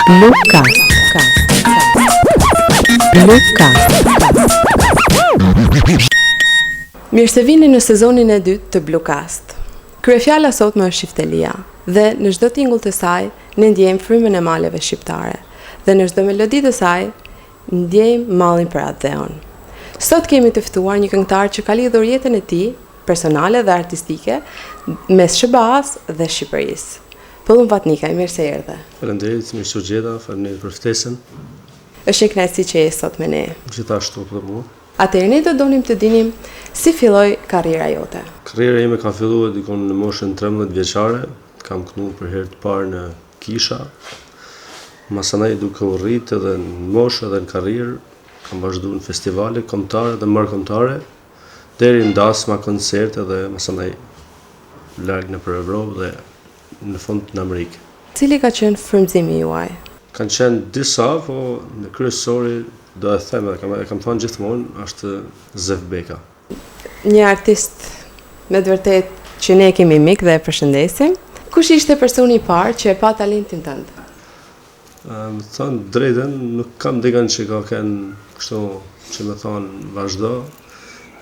Bluecast. Mirë se vini në sezonin e dytë të Bluecast. Kryefjala sot më është shiftelia dhe në çdo tingull të saj ne ndjejmë frymën e maleve shqiptare dhe në çdo melodi të saj ndjejmë mallin për atë. Sot kemi të ftuar një këngëtar që ka lidhur jetën e tij personale dhe artistike mes SBA-s dhe Shqipërisë. Pëllum Vatnikaj, mirë se erdhe. Faleminderit, mirë se u gjeta, faleminderit për ftesën. Është një kënaqësi që je sot me ne. Gjithashtu për mua. Atëherë ne do donim të dinim si filloi karriera jote. Karriera ime ka filluar dikon në moshën 13 vjeçare, kam kënu për herë të parë në Kisha. Masanaj duke u rritë edhe në moshë edhe në karrierë, kam vazhduar në festivale kombëtare dhe mërkombëtare, deri në dasma, koncerte dhe masanaj larg nëpër Evropë dhe në fund në Amerikë. Cili ka qenë frymëzimi juaj? Kanë qenë disa, po në kryesori do e them edhe kam thënë gjithmonë është Zef Beka. Një artist me të vërtet që ne kemi mik dhe e përshëndesim. Kush ishte personi i parë që e pa talentin tënd? Më thonë drejtën, nuk kam dikën që ka kënë kështu që më thonë vazhdo.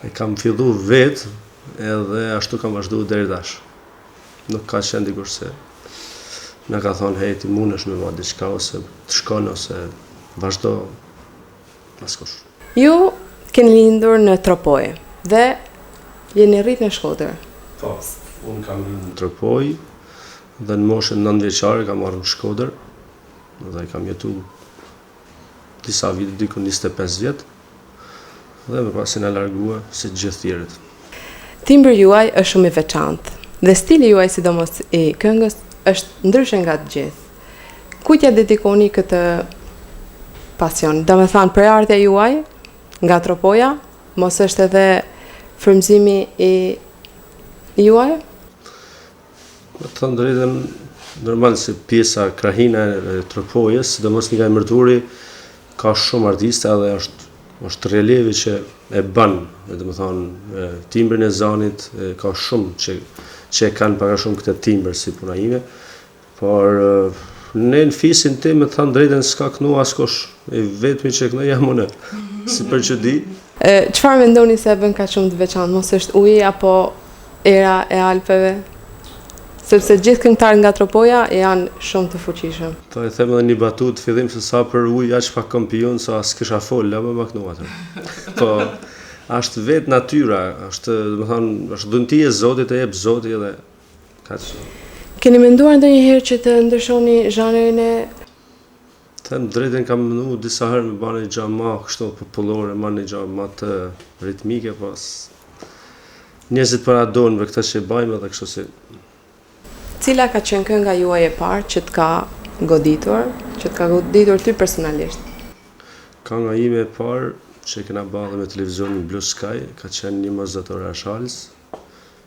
E kam fillu vetë edhe ashtu kam vazhdu deri tash. Nuk ka qenë dikur se na ka thonë hej ti mundesh me bërë diçka ose të shkon ose vazhdo askush. Ju keni lindur në Tropoj dhe jeni rritë në Shkodër. Po, unë kam lindur në Tropoj dhe në moshën 9 vjeçare kam marrë në Shkodër dhe kam jetu disa vite, diku 25 vjet dhe më pasi na largua si të gjithë tjerët. Timbri juaj është shumë i veçantë dhe stili juaj sidomos i këngës është ndryshe nga të gjithë. Kujt ja dedikoni këtë pasion? Do me thënë për artja juaj nga Tropoja, mos është edhe frymëzimi i juaj? Më thënë drejtën, normal se pjesa krahina e Tropojës, sidomos nga Emërturi, ka shumë artista dhe është relievi që e bën, dhe më thonë, timbrin e zanit, ka shumë që e kanë paka shumë këtë timbër si puna ime, por ne në fisin tim, me thënë drejtën, s'ka kënu askush, e vetëmi që kënu jam unë, si për që di. Çfarë mendoni se e bën ka shumë të veçantë, mos është uji apo era e Alpeve? Sepse gjithë këngëtarët nga Tropoja janë shumë të fuqishëm. Po e them edhe një batut fillim se sa për ujë aq pak kampion sa s'kisha fol, apo më kënu atë. Po është vetë natyra, është, domethënë, është dhuntia e Zotit, e jep Zoti edhe kaq. Keni menduar ndonjëherë që të ndryshoni zhanrin e? Them drejtën kam menduar disa herë me bën një gjë më kështu popullore, më një gjë më të ritmike, pas njerëzit para donë për këtë që bëjmë edhe kështu si. Cila ka qenë kënga juaj e parë që të ka goditur ty personalisht? Kënga ime e parë që kena bërë me televizionin Blue Sky, ka qenë një mëzëtore Ashalis,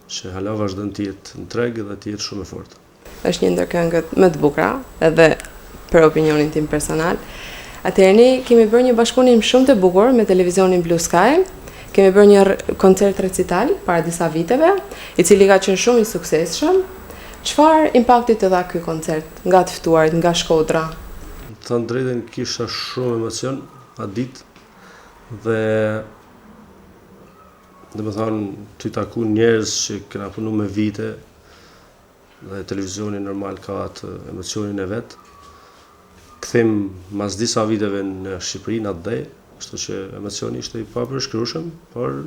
që hala vazhdon të jetë në treg dhe të jetë shumë e fortë. Është një ndër këngët më të bukura, edhe për opinionin tim personal. Atëherë ne kemi bërë një bashkëpunim shumë të bukur me televizionin Blue Sky. Kemi bërë një koncert recital para disa viteve, i cili ka qenë shumë i suksesshëm. Çfarë impakti të dha ky koncert nga të ftuarit nga Shkodra? Të thënë drejtën, kisha shumë emocion atë ditë dhe më thonë të taku njerëz që kena punu me vite dhe televizioni normal ka atë emocionin e vetë. Kthim mas disa viteve në Shqipëri në atë dhe, kështu që emocioni ishte i papërshkrueshëm, por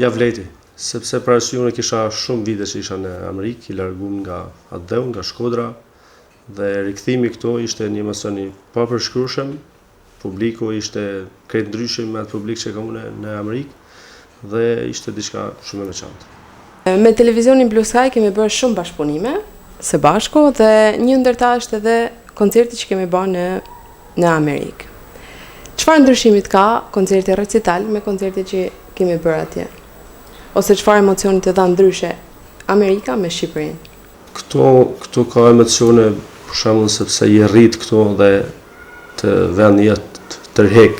ja vleti. Sepse për arsye unë kisha shumë vite që isha në Amerikë, i larguar nga atë nga Shkodra dhe rikthimi këto ishte një emocion i papërshkrueshëm. Publiku ishte krejt ndryshim me atë publik që kam unë në Amerikë dhe ishte diçka shumë e veçantë. Me televizionin Blue Sky kemi bërë shumë bashkëpunime së bashku dhe një ndër ta është edhe koncerti që kemi bërë në Amerikë. Çfarë ndryshimit ka koncerti recital me koncerti që kemi bërë atje? Ose çfarë emocioni të dha ndryshe Amerika me Shqipërinë? Këto ka emocione, për shembull sepse je rrit këtu dhe të vendi jetë tërhek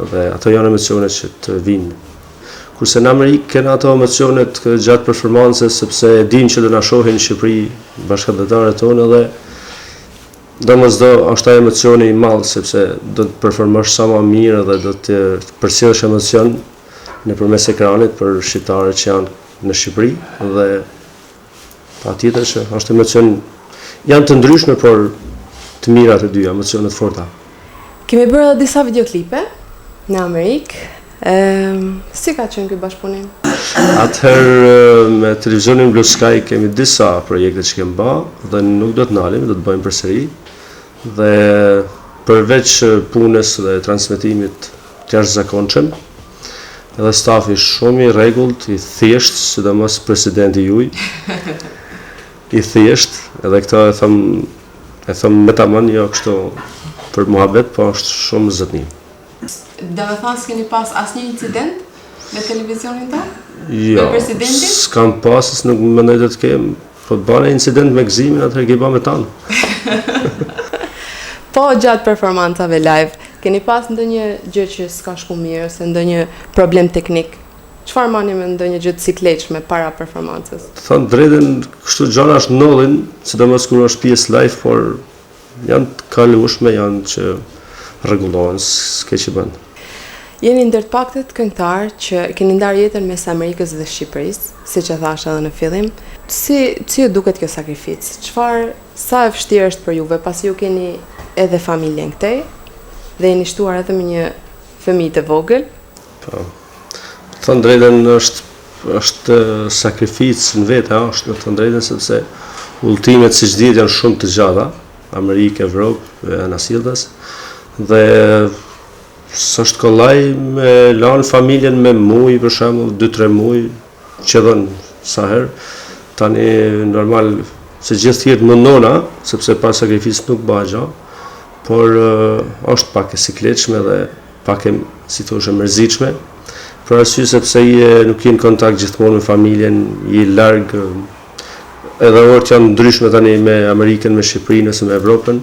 dhe ato janë emocione që të vinë. Kurse në Amerikë kena ato emocionet gjatë performancës sepse din që do na shohin në Shqipëri bashkëdhetarët tonë dhe Domosdoshmë është ai emocioni i madh sepse do të performosh sa më mirë dhe do të përcjellësh emocion nëpërmes ekranit për shqiptarët që janë në Shqipëri dhe patjetër që është emocion janë të ndryshme por të mira të dyja, emocione të forta. Kemi bërë edhe disa videoklipe në Amerikë. Si ka qenë ky bashkëpunim? Atëherë me televizionin Blue Sky kemi disa projekte që kemi bërë dhe nuk do të ndalim, do të bëjmë përsëri. Dhe përveç punës dhe transmetimit të jashtëzakonshëm, edhe stafi shumë i rregullt, i thjesht, sidomos presidenti juaj. I thjesht, edhe këtë e them me tamam jo kështu për muhabet, po është shumë zotënim. Do të thonë s'keni pas asnjë incident me televizionin tonë? Jo, me presidentin? S'kam pas, nuk mendoj të kem, po të bane incident me gëzimin, atëherë ke ba me tanë. Po gjatë performancave live, keni pas ndonjë gjë që s'ka shku mirë, ose ndonjë problem teknik? Çfarë mani me ndonjë gjë të sikletshme para performancës? Të thënë drejtën, kështu gjana është nollin, sidomos kur është pjesë live, por janë të kalueshme, janë që rregullohen, s'ke që bën. Jeni ndër të paktët këngëtar që keni ndarë jetën mes Amerikës dhe Shqipërisë, siç e thash edhe në fillim. Si ju duket kjo sakrificë? Sa e vështirë është për juve, pasi ju keni edhe familjen këtej dhe jeni shtuar edhe me një fëmijë të vogël? Po. Thënë drejtën është sakrificë në vetë, është në thënë drejtën sepse udhëtimet siç dihet janë shumë të gjata, Amerikë, Evropë, anasjellës dhe s'është kollaj me lanë familjen me muj, për shembull 2-3 muj, që dhënë sa herë. Tani normal se gjithë tjerë mundona, sepse pa sakrificë nuk bëhet gjë, por është pak e sikletshme dhe pak e si thosh e mërzitshme. Për arsye sepse nuk je në kontakt gjithmonë me familjen, je larg edhe orët janë ndryshme tani me Amerikën, me Shqipërinë ose me Evropën.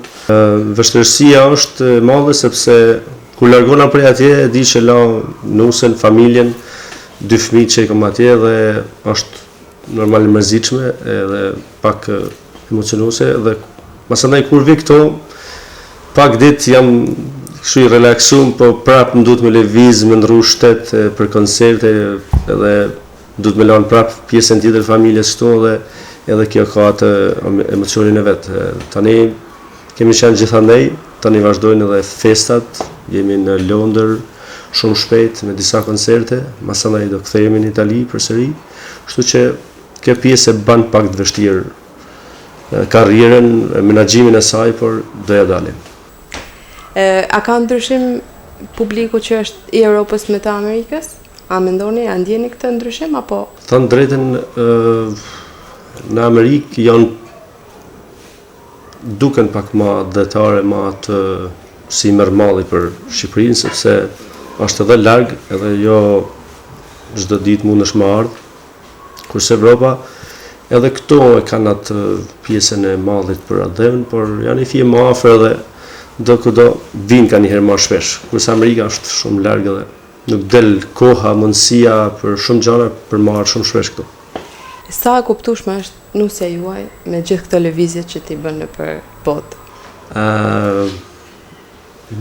Vështirësia është e madhe sepse kur largona prej atje, e di që la nusen, familjen, 2 fëmijë që i kam atje dhe është normal e mërzitshme edhe pak emocionuese dhe masandaj kur vi këto, pak ditë jam kështu i relaksuar, po prap më duhet me lëviz, me ndrru shtet për koncerte edhe duhet me lanë prap pjesën tjetër familjes këtu dhe edhe kjo ka atë emocionin e vet. Tani kemi qenë gjithandej, tani vazhdojnë edhe festat, jemi në Londër shumë shpejt me disa koncerte, masandaj do kthehemi në Itali përsëri, kështu që kjo pjesë e bën pak të vështirë karrierën, menaxhimin e saj, por do ja dalim. A ka ndryshim publiku që është i Europës me të Amerikës? A mendoni, a ndjeni këtë ndryshim apo? Thënë drejtën, në Amerikë janë duken pak ma detare, ma të si mërmalli për Shqipërinë, sepse është edhe larg, edhe jo çdo ditë mundesh me ardh. Kurse Evropa, edhe këto e kanë atë pjesën e mallit për adhevën, por janë i fije më afër dhe do kudo vinë ka njëherë më shpesh. Kurse Amerika është shumë larg edhe nuk del koha, mundësia për shumë gjëra për marrë shumë shpesh këtu. Sa e kuptueshme është nusja juaj me gjithë këto lëvizje që ti bën nëpër botë?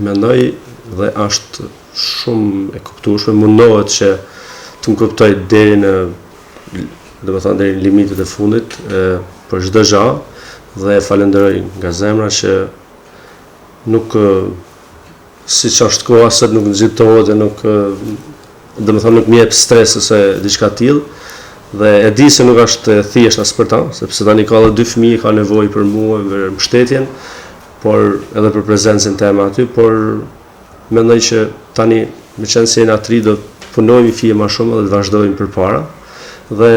Mendoj dhe është shumë e kuptueshme, mundohet që të më kuptoj deri në, domethënë deri në limitet e fundit për çdo gjë dhe falenderoj nga zemra që nuk siç është koha sot nuk nxitohet dhe nuk domethënë nuk më jep stres ose diçka të tillë. Dhe e di se nuk është thjesht as për ta, sepse tani ka edhe 2 fëmijë, ka nevojë për mua, për mbështetjen, por edhe për prezencën time aty, por mendoj që tani me qenë se jena 3 do të punojmë fije më shumë dhe të vazhdojmë përpara. Dhe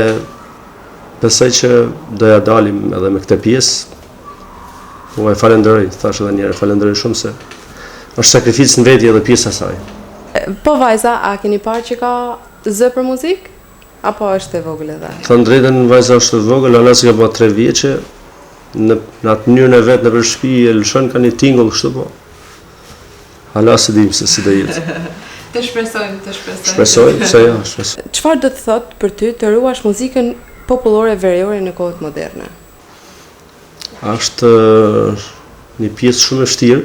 besoj që do ja dalim edhe me këtë pjesë. Po e falenderoj, thash edhe një herë, falenderoj shumë se është sakrificë në veti edhe pjesa e saj. Po vajza, a keni parë që ka zë për muzikë? Apo është e vogël edhe? Thënë drejtën, vajza është e vogël, ala si ka pa 3 vjeçe, në atë mënyrën e vetë në për shtëpi e lëshon ka një tingull kështu po. Ala se dim se si do jetë. Të shpresojmë. Shpresojmë, se ja, shpresojmë. Çfarë do të thotë për ty të ruash muzikën popullore veriore në kohët moderne? Është një pjesë shumë e vështirë,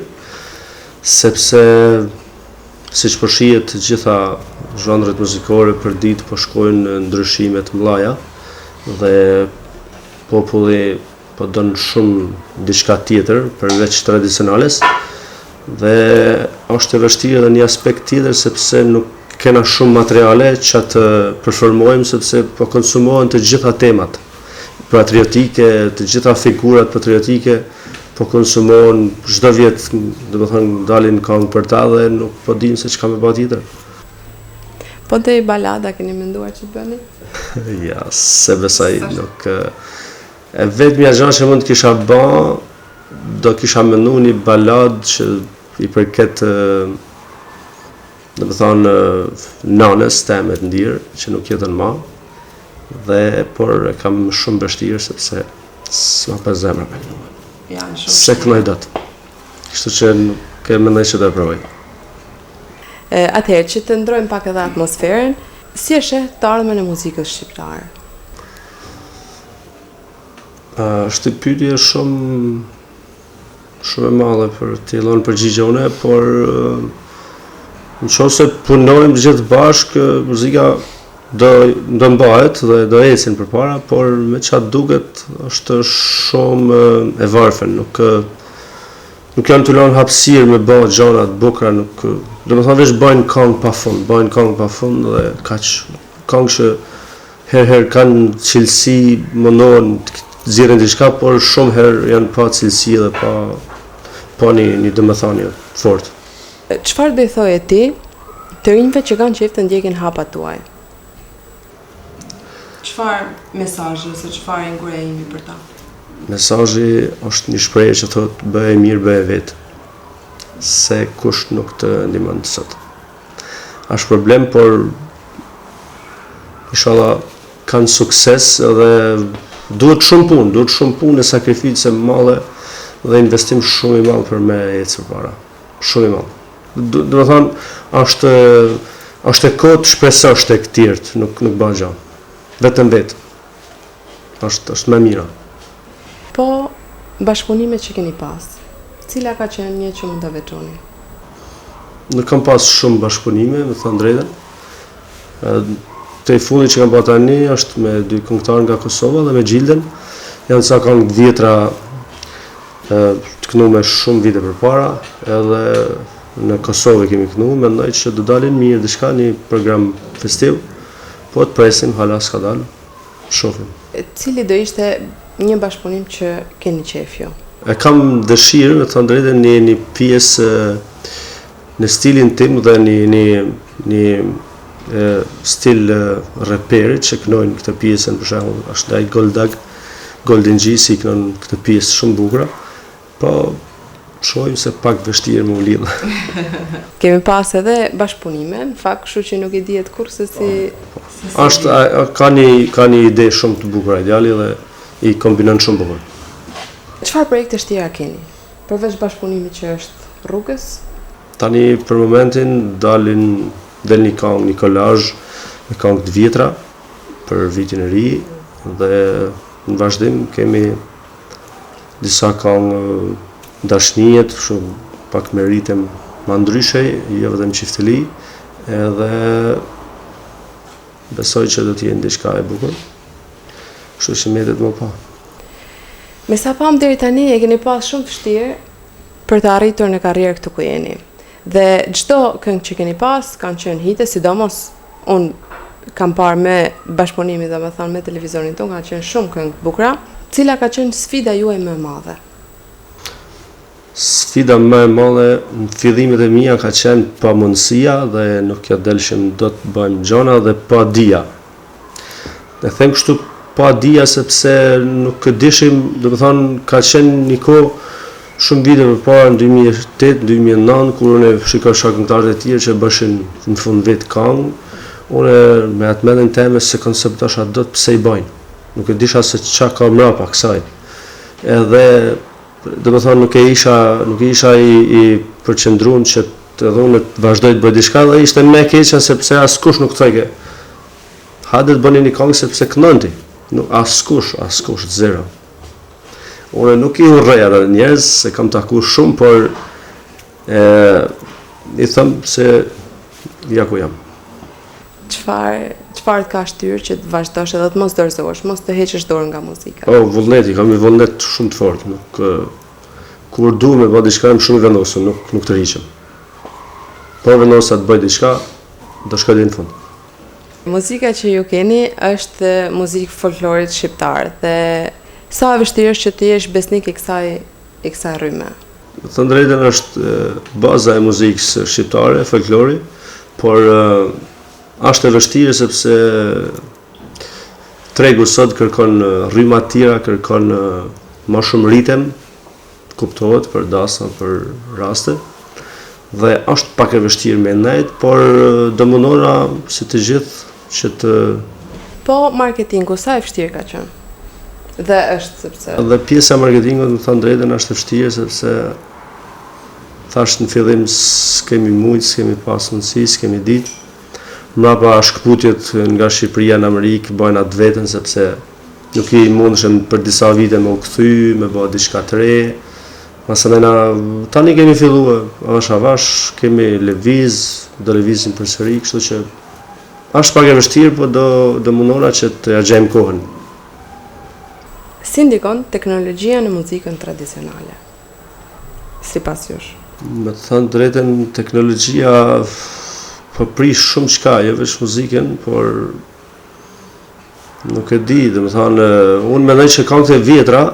sepse siç po shihet të gjitha zhanret muzikore për ditë po shkojnë në ndryshime të mëdha dhe populli po don shumë diçka tjetër përveç tradicionales dhe është e vështirë edhe një aspekt tjetër sepse nuk kena shumë materiale që të performojmë sepse po konsumohen të gjitha temat patriotike, të gjitha figurat patriotike po konsumohen çdo vit, domethënë dalin këngë për ta dhe nuk po dinë se çka më bëj tjetër. Po te balada keni menduar që të bëni? Ja, se besoj nuk e vetmja gjë që mund të kisha bë, do kisha menduar një balad që i përket domethënë nanës teme të ndirë që nuk jetën më dhe por e kam shumë vështirë sepse s'ma pa zemra me mua. Janë shumë. Se kënoj dot. Kështu që nuk e mendoj që do e provoj. Atëherë që të ndrojmë pak edhe atmosferën, si e sheh të ardhmen e muzikës shqiptare? Është pyetje shumë e madhe për t'i dhënë përgjigjone, por nëse punojmë gjithë bashkë, muzika do mbahet dhe do ecin përpara, por me çfarë duket është shumë e varfën, nuk janë të lënë hapësirë me bë gjëra të bukura, nuk domethënë veç bëjnë këngë pafund dhe kaq këngë që herë kanë cilësi, mundohen të zgjerin diçka, por shumë herë janë pa cilësi dhe pa një domethënie fort. Çfarë do i thoje ti të rinjve që kanë qejf të ndjekin hapat tuaj? Çfarë mesazhi ose çfarë ngurëhimi për ta? Mesazhi është një shprehje që thotë bëje mirë, bëje vetë. Se kush nuk të ndihmon sot. Është problem, por inshallah kanë sukses dhe duhet shumë punë e sakrificë e madhe dhe investim shumë i madh për me ecë përpara. Shumë i madh. Do të thonë është e kohë të shpresosh tek tjerët, nuk bën gjë. Vetëm vetë. Është më mira. Po bashkëpunimet që keni pas, cila ka qenë një që mund ta veçoni? Nuk kam pas shumë bashkëpunime, me thënë drejtën. Te fundi që kam bërë tani është me dy këngëtarë nga Kosova dhe me Gjilden. Janë ca këngë të vjetra të kënuar me shumë vite përpara, edhe në Kosovë kemi kënuar, mendoj që do dalin mirë diçka, një program festiv. Po të presim, hala s'ka dalë, shohim. Cili do ishte një bashkëpunim që keni qejf ju? E kam dëshirë, me thënë drejtën, një pjesë në stilin tim dhe një stil reperit që kënojnë këtë pjesën, për shembull, është ai Goldag, Golden G, si kënojnë këtë pjesë shumë bukura, po shohim se pak vështirë më u lidh. Kemi pas edhe bashkëpunime, në fakt, kështu që nuk i dihet kurrë se si ka një ide shumë të bukur ideali dhe i kombinon shumë bukur. Çfarë projekte tjera keni? Përveç bashkëpunimit që është rrugës? Tani për momentin del një këngë, një kolazh me këngë të vjetra për vitin e ri dhe në vazhdim kemi disa këngë dashnie, shumë pak me ritem më ndryshe, jo vetëm çiftëli, edhe besoj që do të jenë diçka e bukur. Kështu që mbetet më pa. Me sa pam deri tani e keni pas shumë vështirë për të arritur në karrierë këtu ku jeni. Dhe çdo këngë që keni pas kanë qenë hite, sidomos unë kam parë me bashkëpunimin, domethënë me televizorin tonë, kanë qenë shumë këngë bukura. Cila ka qenë sfida juaj më e madhe? Sfida më e madhe në fillimet e mia ka qenë pamundësia dhe nuk ja delshim do të bëjmë gjona dhe pa dija. Ne them kështu pa dija sepse nuk e dishim, domethënë ka qenë një kohë shumë vite përpara në 2008-2009 kur unë shikoja këngëtarët e tjerë që bëshin në fund vit këngë, unë me atë mendjen time se konceptosha dot pse i bëjnë. Nuk e disha se çka ka mbrapa kësaj. Edhe domethënë nuk isha i përqendruar që edhe unë të vazhdoj të bëj diçka dhe ishte më e keqja sepse askush nuk thoke. Hajde të bëni një këngë sepse këndonti. Nuk askush zero. Unë nuk i urrej ata njerëz, se kam taku shumë, por i them se ja ku jam. Çfarë të ka shtyrë që të vazhdosh edhe të mos dorëzohesh, mos të heqësh dorën nga muzika? Vullneti, kam një vullnet shumë të fortë, nuk kur du me bë diçka jam shumë i vendosur, nuk të riqem. Po vendosa të bëj diçka, do shkoj deri në fund. Muzika që ju keni është muzikë folklorit shqiptar dhe sa e vështirë është që të jesh besnik i kësaj rrymë. Të thënë drejtën është baza e muzikës shqiptare, folklori, por është e vështirë sepse tregu sot kërkon rryma të tjera, kërkon më shumë ritem, kuptohet për dasa, për raste, dhe është pak e vështirë me nejt, por do mundona si të gjithë që të... Po marketingu, sa e vështirë ka qenë? Dhe është sepse... Dhe pjesa e marketingut, më thënë drejtën, është e vështirë sepse thashtë në fillim s'kemi mujtë, s'kemi pas mundësi, s'kemi ditë. Mrapa shkputjet nga Shqipëria në Amerikë bëjnë atë vetën sepse nuk i mundëshem për disa vite me u kthy, me bë diçka të re. Masanena tani kemi filluar avash avash, kemi lëviz, do lëvizim përsëri, kështu që është pak e vështirë, po do mundona që të ja gjejmë kohën. Si ndikon teknologjia në muzikën tradicionale? Sipas jush? Me të thënë drejtën, teknologjia po prish shumë çka, jo vetëm muzikën, por nuk e di, domethënë unë mendoj që këngët e vjetra,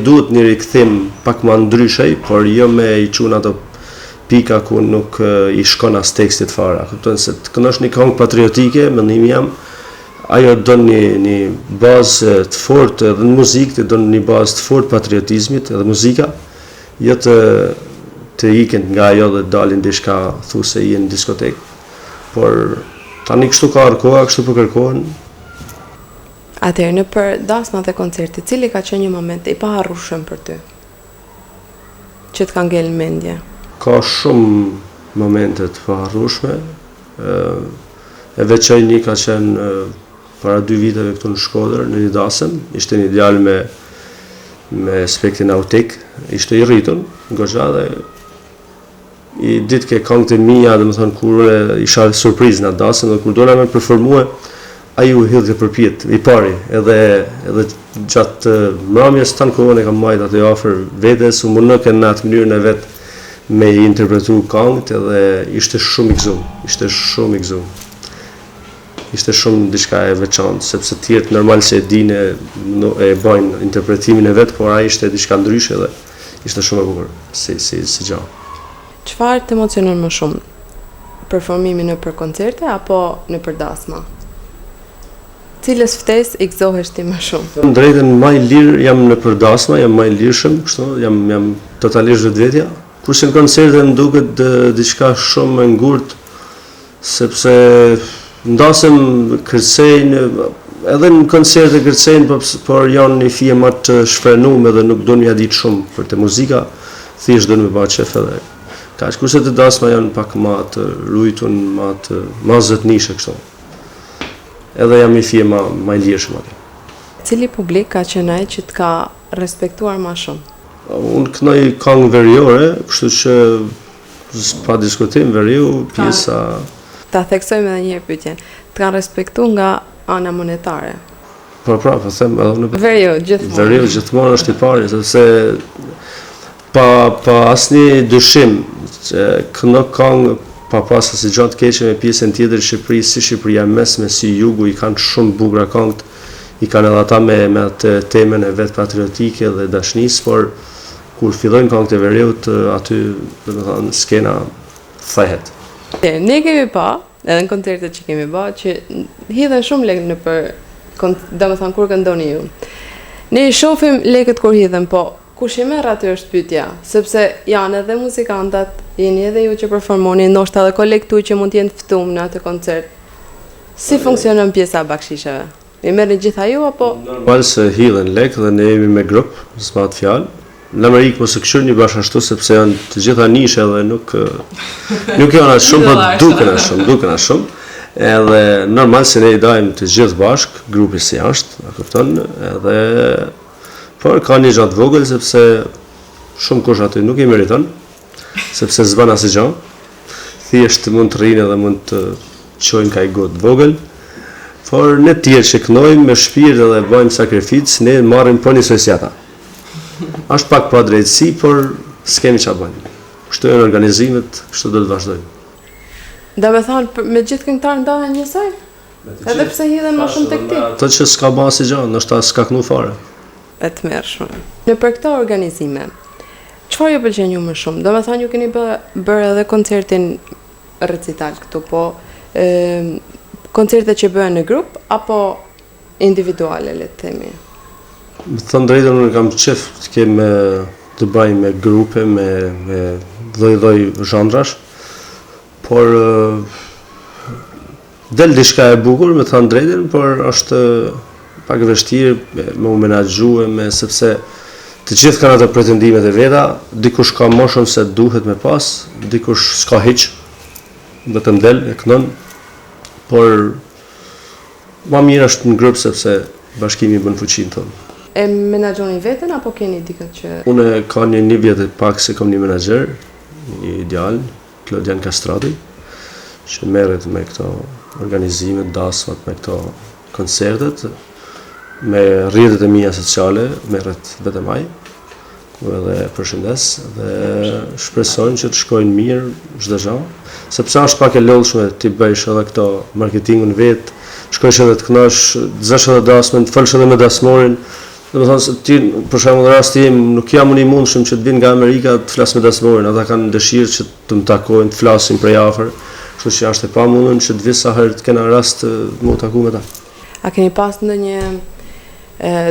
duhet një rikthim pak më ndryshe, por jo me i çun ato pika ku nuk i shkon as tekstit fare. Kupton se të këndosh një këngë patriotike, mendimi jam, ajo don një bazë të fortë edhe në muzikë, don një bazë të fortë patriotizmit edhe muzika, jo të iken nga ajo dhe dalin diçka thuse i në diskotekë. Por tani kështu ka koha, kështu po kërkohen. Atëherë në për dasmat e koncertit, cili ka qenë një moment i paharrueshëm për ty? Që të ka ngel në mendje? Ka shumë momente të paharrueshme. E veçaj një ka qenë para 2 viteve këtu në Shkodër, në një dasëm, ishte një djalë me aspektin autik, ishte i rritur, goxha dhe i ditë ke këngët e mia, domethënë kur isha surprizë në dasëm dhe kur dona me performue, ai u hidhte përpjet, i pari, edhe gjatë mramjes tan kohën e kam marrë atë afër vetes, u mundoi në atë mënyrën e vet me i interpretu këngët edhe ishte shumë i gëzuar. Ishte shumë diçka e veçantë, sepse të tjerë normal se e dinë e bajnë interpretimin e vet, por ai ishte diçka ndryshe dhe ishte shumë e bukur si gjë. Çfarë të emocionon më shumë? Performimi në për koncerte apo në për dasma? Cilës ftesë i gëzohesh ti më shumë? Në drejtën më i lirë jam në për dasma, jam më i lirshëm, kështu, jam totalisht vetvetja. Kurse në koncerte më duket diçka shumë e ngurtë, sepse ndasem kërcejnë, edhe në koncerte kërcejnë, por janë një fije më të shfrenuar dhe nuk do një ditë shumë për të muzika, thjesht do në me ba qef edhe. Kaq, kurse të dasma janë pak më të rujtun, më zotnishe kështu. Edhe jam i fije më i lirshëm aty. Cili publik ka qenë ai që të ka respektuar më shumë? Unë kënoj këngë veriore, kështu që pa diskutim veriu, pjesa... Ta theksojmë edhe një pyetje. Të kanë respektuar nga ana monetare? Po them edhe në... Veriu gjithmonë. Veriu gjithmonë është i pari, sepse pa asnjë dyshim që këndo këngë pa pas asnjë gjë të keqe me pjesën tjetër e Shqipërisë, si Shqipëria e mesme, si Jugu, i kanë shumë bukura këngët, i kanë edhe ata me atë temën e vet patriotike dhe dashnisë, por kur fillojnë këngët e veriut, aty domethënë skena thahet. Ne kemi pa, edhe në koncertet që kemi ba, që hidhen shumë lekë në për, domethënë kur këndoni ju. Ne i shohim lekët kur hidhen, po kush i merr aty është pyetja, sepse janë edhe muzikantat, jeni edhe ju që performoni, ndoshta edhe kolektu që mund të jenë të ftuar në atë koncert. Si funksionon pjesa e bakshisheve? I merrni gjitha ju apo? Normal se hidhen lekë dhe ne jemi me grup, s'ma të fjalë. Në Amerikë mos e këshirni bashkështu sepse janë të gjitha nishe dhe nuk janë as shumë, po duken as shumë. Edhe normal se ne i dajmë të gjithë bashk, grupi si jashtë, a kupton, edhe Por ka një gjatë vogël sepse shumë kush aty nuk i meriton, sepse s'bën asgjë. Thjesht mund të rrinë dhe mund të çojnë kaj gotë vogël. Por ne tjerë që kënojmë me shpirt dhe bëjmë sakrificë, ne marrim po një sosiata. Është pak pa drejtësi, por s'kemi ç'a bëjmë. Kështu janë organizimet, kështu do të vazhdojmë. Do me thonë, me gjithë këngëtarë ndohen njësoj? Edhe pse hidhen më shumë tek ti? Ato që s'ka bën asgjë, ndoshta s'ka kënu fare. E të mërshme. Në për këto organizime, çfarë ju pëlqen ju më shumë? Do me thonë, ju keni bërë edhe koncertin recital këtu, po koncerte që bëhen në grup, apo individuale, le të themi? Më thënë drejtën, unë kam qef të bëj me grupe, me lloj-lloj zhandrash, por del diçka e bukur, me thënë drejtën, por është pak e vështirë me u menaxhue, sepse të gjithë kanë ato pretendimet e veta, dikush ka më shumë se duhet me pas, dikush s'ka hiç, vetëm del e këndon, por më mirë është në grup sepse bashkimi bën fuqinë tonë. E menaxhoni veten apo keni dikë që... Unë ka një vjet e pak se kam një menaxher, një ideal, Klodian Kastrati, që merret me këto organizime, dasmat, me këto koncertet, me rrjetet e mia sociale, merret vetëm ai, ku edhe përshëndes dhe shpresojnë që të shkojnë mirë çdo gjë, sepse është pak e lodhshme ti bësh edhe këto marketingun vet, shkojsh edhe të kënosh, zësh edhe dasmën, të folsh edhe me dasmorin. Do të thonë se ti, për shembull, në rasti im, nuk jam unë i mundshëm që të vinë nga Amerika të flas me dasmorin, ata kanë dëshirë që të më takojnë, të flasin prej afër, kështu që është e pamundur që të vi sa herë të kena rast të më taku me ta. A keni pas ndonjë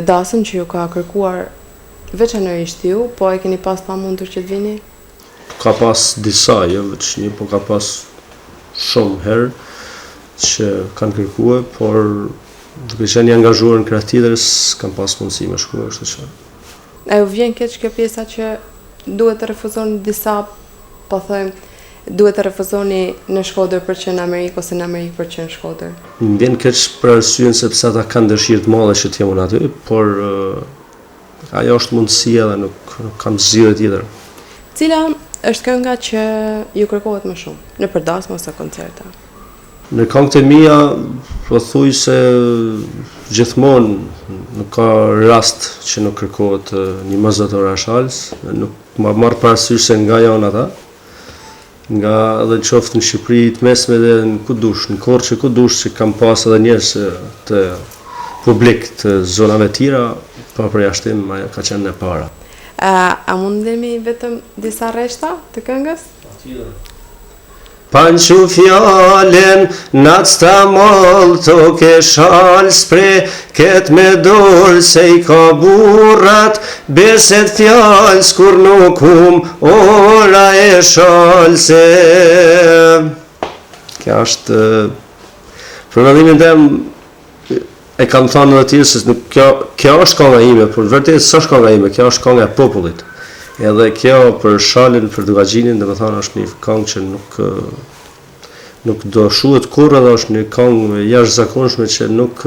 dasëm që ju ka kërkuar veçanërisht ju, po e keni pas pamundur që të vini? Ka pas disa, jo veç një, po ka pas shumë herë që kanë kërkuar, por duke qenë i angazhuar në krah tjetër, s'kam pas mundësi me shkuar, kështu që. A ju vjen keq kjo pjesa që duhet të refuzoni disa, po thojmë, duhet të refuzoni në Shkodër për që në Amerikë ose në Amerikë për që në Shkodër? Më vjen keq për arsyen sepse ata kanë dëshirë të madhe që të jem unë aty, por ajo është mundësia dhe nuk kam zgjidhje tjetër. Cila është kënga që ju kërkohet më shumë në përdasme ose koncerta? Në këngët e mia, po thuj se gjithmonë nuk ka rast që nuk kërkohet një mëzëtor ashals, nuk ma marrë parasysh se nga janë ata, nga edhe qoftë në Shqipëri të mesme dhe në kudush, në Korçë kudush që kam pas edhe njerëz të publik të zonave tjera, pa përjashtim ajo ka qenë e para. A mundemi vetëm disa rreshta të këngës? Panqu fjallën, natë sta mallë, toke shalë spre, ketë me dorë se i ka burrat, beset fjallë s'kur nuk ora e shalë se. Kja është, për mendimin tem, e kam thënë edhe tjerë se kjo është kënga ime, por vërtet s'është kënga ime, kjo është kënga e popullit. Edhe kjo për shalin, për Dugaxhinin, dhe me thënë është një këngë që nuk do shuhet kurrë dhe është një këngë jashtëzakonshme që nuk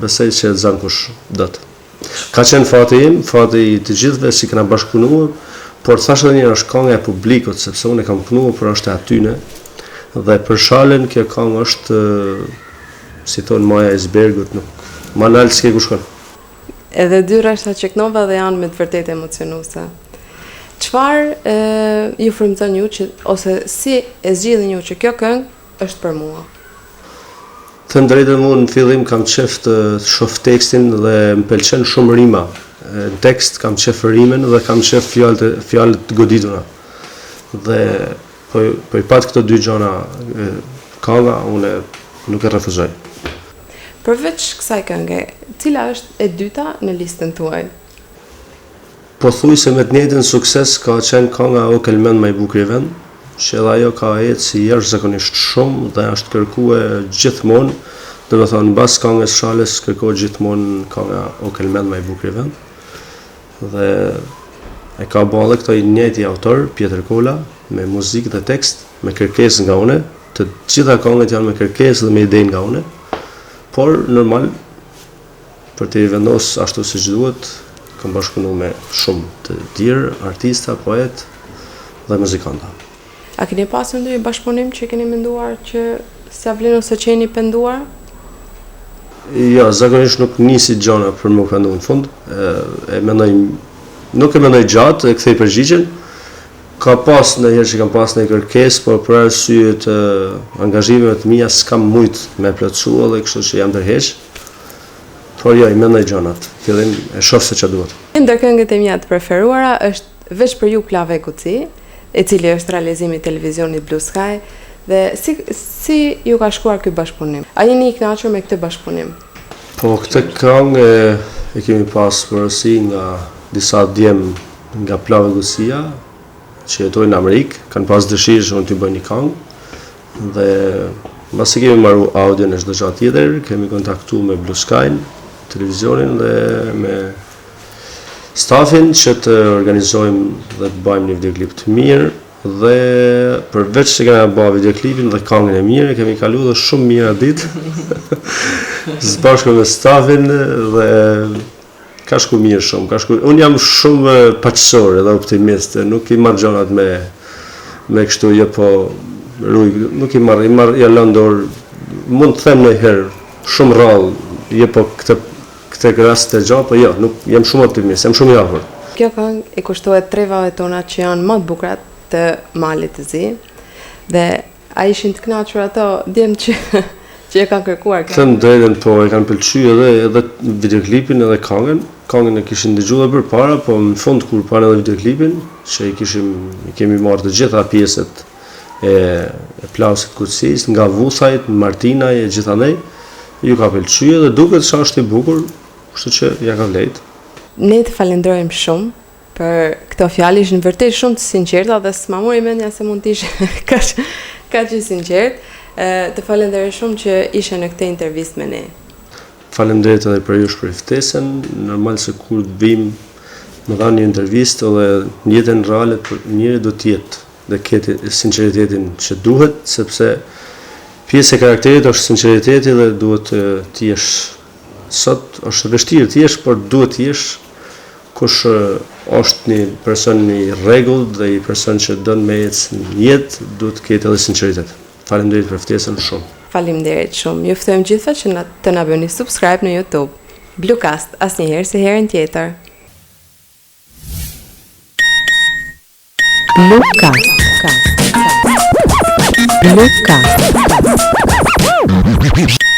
besoj që e zan kush dot. Ka qenë fati im, fati i të gjithëve si kena bashkëpunuar, por thash edhe një është kënga e publikut, sepse unë e kam punuar për është e atyne, dhe për shalin kjo këngë është, si thonë maja e icebergut, nuk ma nalë s'ke ku shkon. Edhe dy rreshta që kënova dhe janë me të vërtetë emocionuese. Çfarë ju frymëzon ju që ose si e zgjidhni ju që kjo këngë është për mua? Të drejtën unë në fillim kam qef të shoh tekstin dhe më pëlqen shumë rima. Në tekst kam qef rimen dhe kam qef fjalët të godituna. Dhe po i pat këto dy gjona kënga, unë nuk e refuzoj. Përveç kësaj këngë, cila është e dyta në listën tuaj? Po thuj se me të njëjtin sukses ka qenë kënga O Kelmen më i bukur i vend, që edhe ajo ka ecë si jashtëzakonisht shumë dhe është kërkuar gjithmonë, do të thonë mbas këngës Shalës kërkohet gjithmonë kënga O Kelmen më i bukur i vend. Dhe e ka bërë edhe këto i njëjti autor, Pjetër Kola, me muzikë dhe tekst, me kërkesë nga unë, të gjitha këngët janë me kërkesë dhe me ide nga unë, por normal për të i vendos ashtu siç duhet, kam bashkëpunuar me shumë të tjerë, artista, poet dhe muzikanta. A keni pasur ndonjë bashkëpunim që keni menduar që s'ia vlen ose që jeni penduar? Jo, zakonisht nuk nisi gjona për më penduar në fund. Nuk e mendoj gjatë, e kthej përgjigjen. Ka pas ndonjëherë që kam pas një kërkesë, por për arsye të angazhimeve të mia s'kam mujt me plotësu edhe kështu që jam tërheq. Por jo, i mendoj gjonat. Fillim e shoh se ç'a duhet. Ndër këngët e mia të preferuara është Veç për ju Plave Kuci, i cili është realizimi i televizionit Blue Sky, dhe si ju ka shkuar ky bashkëpunim? A jeni i kënaqur me këtë bashkëpunim? Po këtë këngë e kemi pas porosi nga disa djem nga Plave Kucia, që jetojnë në Amerikë, kanë pas dëshirë që unë t'i bëj një këngë dhe pasi kemi marrë audion e çdo gjë tjetër, kemi kontaktuar me Blue Sky, televizionin dhe me stafin që të organizojmë dhe të bëjmë një videoklip të mirë dhe përveç se kemi bërë videoklipin dhe këngën e mirë, kemi kaluar dhe shumë mira ditë së bashku me stafin dhe ka shku mirë shumë, unë jam shumë paqësor edhe optimist, nuk i marr gjonat me kështu jo po rujt, nuk i marr ja lënë dorë, mund të them ndonjëherë shumë rrallë, jo po këtë rast të gjatë, po jo, nuk jam shumë optimist, jam shumë i afër. Kjo këngë i kushtohet trevave tona që janë më të bukura të Malit të Zi dhe a ishin të kënaqur ato djemt që e kanë kërkuar këngën? Them drejtën, po e kanë pëlqyer edhe videoklipin edhe këngën. Këngën e kishin dëgjuar përpara, po në fund kur pan edhe videoklipin, që i kemi marrë të gjitha pjesët e Plavës Kucis, nga Vuthajt, Martinaj e gjithandej, ju ka pëlqyer dhe duket se është i bukur, kështu që ja ka vlejt. Ne të falenderojmë shumë për këto fjalë, ishin vërtet shumë të sinqerta dhe s'ma mori mendja se mund të ishe kaq i sinqert. Të falenderoj shumë që ishe në këtë intervistë me ne. Faleminderit edhe për ju për ftesën. Normal se kur të vim më dha një intervistë dhe në jetën reale njëri do të jetë dhe ketë sinqeritetin që duhet, sepse pjesë e karakterit është sinqeriteti dhe duhet të jesh sot është vështirë të jesh, por duhet të jesh kush është një person i rregullt dhe i person që don me ecë në jetë, duhet të ketë edhe sinqeritet. Faleminderit për ftesën shumë. Faleminderit shumë. Ju ftojmë gjithëve që të na bëni subscribe në YouTube. Bluecast, asnjëherë si herën tjetër. Bluecast.